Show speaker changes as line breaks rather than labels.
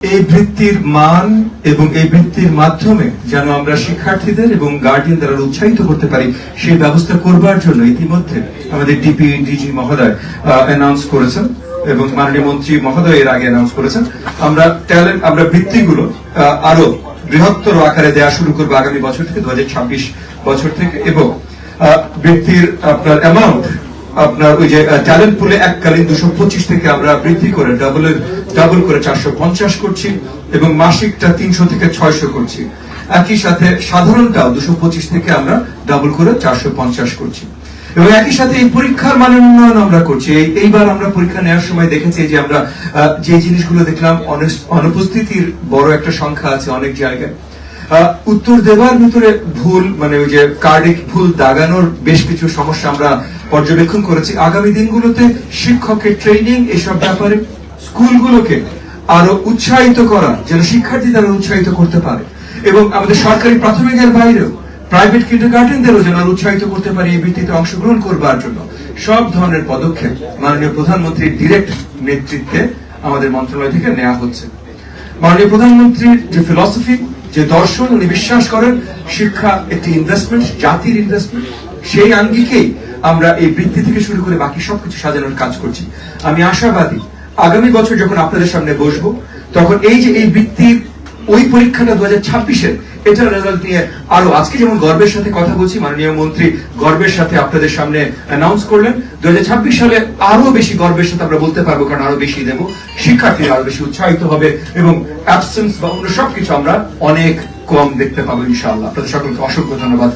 এই বৃত্তির মান এবং এই বৃত্তির মাধ্যমে যেন আমরা শিক্ষার্থীদের এবং গার্ডিয়ানদের উৎসাহিত করতে পারি সেই ব্যবস্থা করবার জন্য ইতিমধ্যে আমাদের ডিপি ডিজি মহোদয় অ্যানাউন্স করেছেন এবং মাননীয় মন্ত্রী মহোদয় এর আগে অ্যানাউন্স করেছেন। আমরা বৃত্তিগুলো আরো বৃহত্তর আকারে দেওয়া শুরু করবো আগামী বছর থেকে 2026 বছর থেকে, এবং বৃত্তির আপনার অ্যামাউন্ট আপনার ওই যে ট্যালেন্ট পুলে এককালীন 225 থেকে আমরা বৃদ্ধি করে ডাবল করে 450 করছি এবং মাসিকটা 300 থেকে 600 করছি। একই সাথে সাধারণটাও 225 থেকে আমরা ডাবল করে 450 করছি এবং একই সাথে এই পরীক্ষার মানের উন্নয়ন আমরা করছি। এইবার আমরা পরীক্ষা নেওয়ার সময় দেখেছি যে আমরা যে জিনিসগুলো দেখলাম, অনুপস্থিতির বড় একটা সংখ্যা আছে অনেক জায়গায়, উত্তর দেওয়ার ভিতরে ভুল, মানে ওই যে কার্ডে ভুল দাগানোর বেশ কিছু সমস্যা আমরা পর্যবেক্ষণ করেছি। আগামী দিনগুলোতে শিক্ষকের ট্রেনিং এসব ব্যাপারে স্কুলগুলোকে আরো উৎসাহিত করা, যেন শিক্ষার্থী তারা উৎসাহিত করতে পারে, এবং আমাদের সরকারি প্রাথমিকের বাইরেও প্রাইভেট কিন্ডারগার্টেনদেরও যেন উৎসাহিত করতে পারে এই বৃত্তিতে অংশগ্রহণ করবার জন্য সব ধরনের পদক্ষেপ মাননীয় প্রধানমন্ত্রীর ডিরেক্ট নেতৃত্বে আমাদের মন্ত্রণালয় থেকে নেওয়া হচ্ছে। মাননীয় প্রধানমন্ত্রীর যে ফিলসফি, যে দর্শন, উনি বিশ্বাস করেন শিক্ষা একটি ইনভেস্টমেন্ট, জাতির ইনভেস্টমেন্ট, সেই আঙ্গিকেই আমরা এই বৃত্তি থেকে শুরু করে বাকি সবকিছু সাজানোর কাজ করছি। আমি আশাবাদী আগামী বছর যখন আপনাদের সামনে বসবো তখন এই যে এই বৃত্তির ওই পরীক্ষাটা 2026-এর এটার রেজাল্ট নিয়ে আরো, আজকে যেমন গর্বের সাথে কথা বলছি, মাননীয় মন্ত্রী গর্বের সাথে আপনাদের সামনে অ্যানাউন্স করলেন, 2026 সালে আরো বেশি গর্বের সাথে আমরা বলতে পারবো, কারণ আরো বেশি দেবো, শিক্ষার্থীরা আরো বেশি উৎসাহিত হবে এবং অ্যাবসেন্স বা অন্য সবকিছু আমরা অনেক কম দেখতে পাবো ইনশাআল্লাহ। আপনাদের সকলকে অসংখ্য ধন্যবাদ।